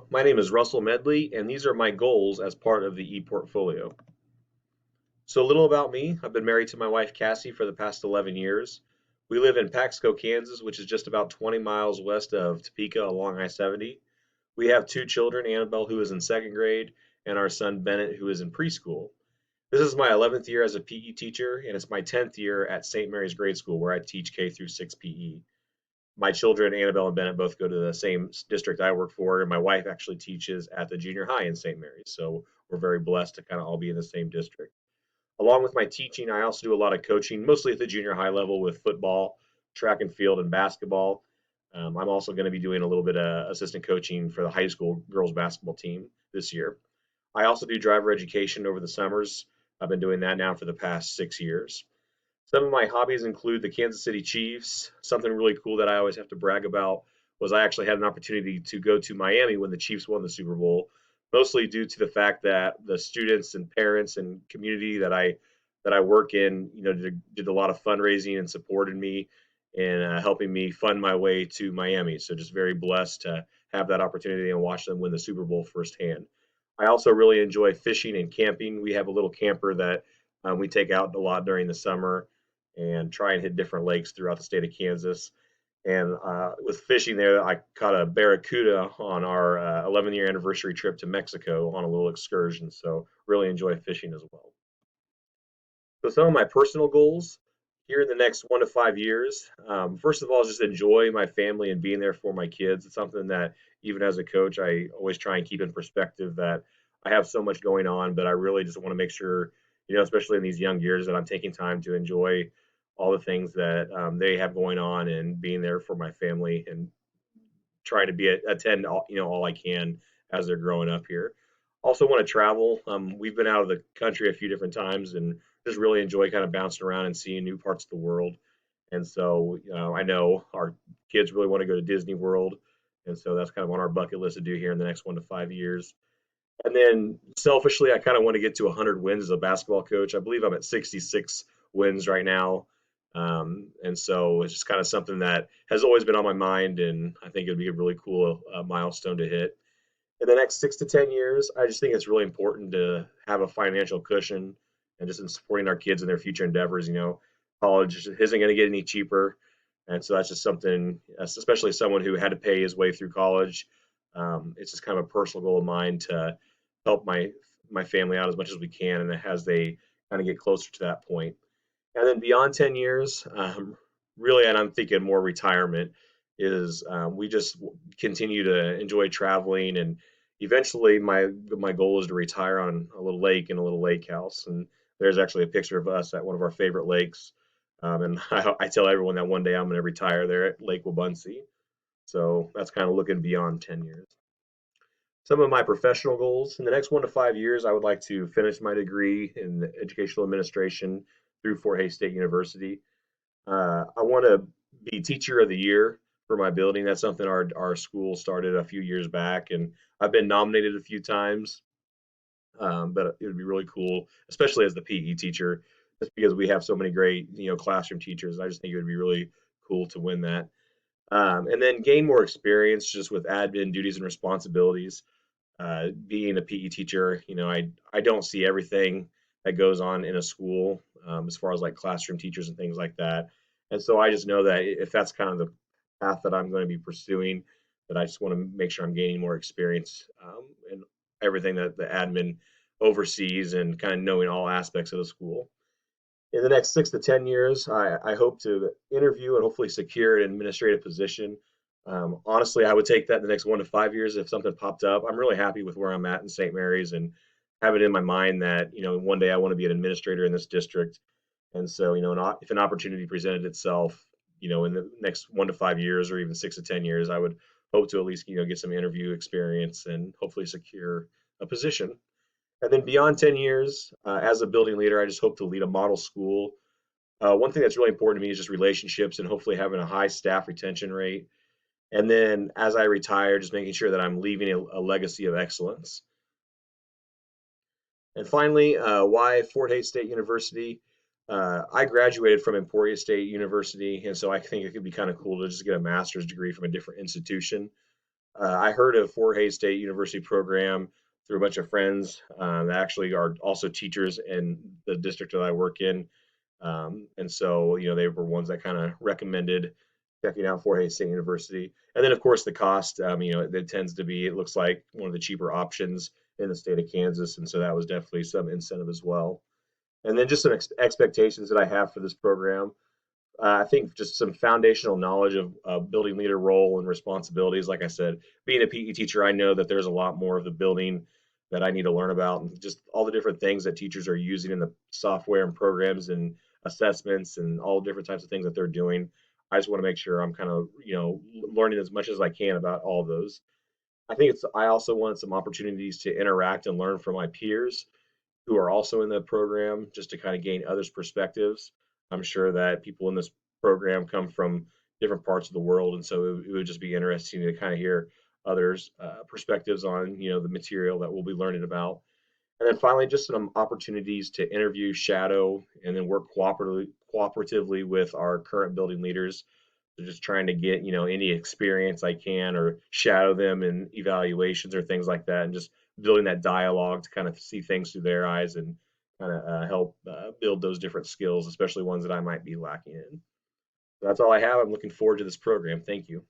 My name is Russell Medley, and these are my goals as part of the ePortfolio. So, a little about me. I've been married to my wife Cassie for the past 11 years. We live in Paxco, Kansas, which is just about 20 miles west of Topeka along I 70. We have two children, Annabelle, who is in second grade, and our son Bennett, who is in preschool. This is my 11th year as a PE teacher, and it's my 10th year at St. Mary's Grade School, where I teach K through 6 PE. My children, Annabelle and Bennett, both go to the same district I work for, and my wife actually teaches at the junior high in St. Mary's. So we're very blessed to kind of all be in the same district. Along with my teaching, I also do a lot of coaching, mostly at the junior high level with football, track and field, and basketball. I'm also going to be doing a little bit of assistant coaching for the high school girls basketball team this year. I also do driver education over the summers. I've been doing that now for the past 6 years. Some of my hobbies include the Kansas City Chiefs. Something really cool that I always have to brag about was I actually had an opportunity to go to Miami when the Chiefs won the Super Bowl, mostly due to the fact that the students and parents and community that I work in, did a lot of fundraising and supported me in helping me fund my way to Miami. So just very blessed to have that opportunity and watch them win the Super Bowl firsthand. I also really enjoy fishing and camping. We have a little camper that we take out a lot during the summer and try and hit different lakes throughout the state of Kansas. And with fishing there, I caught a barracuda on our 11-year anniversary trip to Mexico on a little excursion. So really enjoy fishing as well. So some of my personal goals here in the next 1 to 5 years. First of all, just enjoy my family and being there for my kids. It's something that even as a coach, I always try and keep in perspective that I have so much going on, but I really just want to make sure, especially in these young years, that I'm taking time to enjoy all the things that they have going on and being there for my family and trying to attend all I can as they're growing up here. Also want to travel. We've been out of the country a few different times and just really enjoy kind of bouncing around and seeing new parts of the world. And so I know our kids really want to go to Disney World, and so that's kind of on our bucket list to do here in the next 1 to 5 years. And then selfishly, I kind of want to get to 100 wins as a basketball coach. I believe I'm at 66 wins right now. And so it's just kind of something that has always been on my mind, and I think it'd be a really cool milestone to hit. In the next 6 to 10 years, I just think it's really important to have a financial cushion and just in supporting our kids in their future endeavors. College isn't going to get any cheaper. And so that's just something, especially someone who had to pay his way through college. It's just kind of a personal goal of mine to help my family out as much as we can, and as they kind of get closer to that point. And then beyond 10 years, really, and I'm thinking more retirement, is we just continue to enjoy traveling. And eventually, my goal is to retire on a little lake in a little lake house. And there's actually a picture of us at one of our favorite lakes. And I tell everyone that one day I'm going to retire there at Lake Wabunsee. So that's kind of looking beyond 10 years. Some of my professional goals in the next 1 to 5 years, I would like to finish my degree in educational administration through Fort Hays State University. I want to be teacher of the year for my building. That's something our school started a few years back, and I've been nominated a few times. But it would be really cool, especially as the PE teacher, just because we have so many great classroom teachers. I just think it would be really cool to win that. And then gain more experience just with admin duties and responsibilities. Being a PE teacher, I don't see everything that goes on in a school as far as like classroom teachers and things like that. And so I just know that if that's kind of the path that I'm going to be pursuing, that I just want to make sure I'm gaining more experience in everything that the admin oversees and kind of knowing all aspects of the school. In the next 6 to 10 years, I hope to interview and hopefully secure an administrative position. Honestly, I would take that in the next 1 to 5 years if something popped up. I'm really happy with where I'm at in St. Mary's and have it in my mind that one day I want to be an administrator in this district. And so if an opportunity presented itself, in the next 1 to 5 years or even 6 to 10 years, I would hope to at least get some interview experience and hopefully secure a position. And then beyond 10 years, as a building leader, I just hope to lead a model school. One thing that's really important to me is just relationships and hopefully having a high staff retention rate. And then as I retire, just making sure that I'm leaving a legacy of excellence. And finally, why Fort Hays State University? I graduated from Emporia State University, and so I think it could be kind of cool to just get a master's degree from a different institution. I heard of Fort Hays State University program through a bunch of friends that actually are also teachers in the district that I work in. And so, they were ones that kind of recommended checking out Fort Hays State University. And then, of course, the cost, it tends to be, it looks like one of the cheaper options in the state of Kansas. And so that was definitely some incentive as well. And then just some expectations that I have for this program. I think just some foundational knowledge of building leader role and responsibilities. Like I said, being a PE teacher, I know that there's a lot more of the building that I need to learn about, and just all the different things that teachers are using in the software and programs and assessments and all different types of things that they're doing. I just want to make sure I'm kind of, learning as much as I can about all of those. I also want some opportunities to interact and learn from my peers who are also in the program just to kind of gain others' perspectives. I'm sure that people in this program come from different parts of the world, and so it would just be interesting to kind of hear others' perspectives on the material that we'll be learning about. And then finally, just some opportunities to interview, shadow, and then work cooperatively with our current building leaders. So just trying to get any experience I can or shadow them in evaluations or things like that, and just building that dialogue to kind of see things through their eyes and kind of help build those different skills, especially ones that I might be lacking in. So that's all I have. I'm looking forward to this program. Thank you.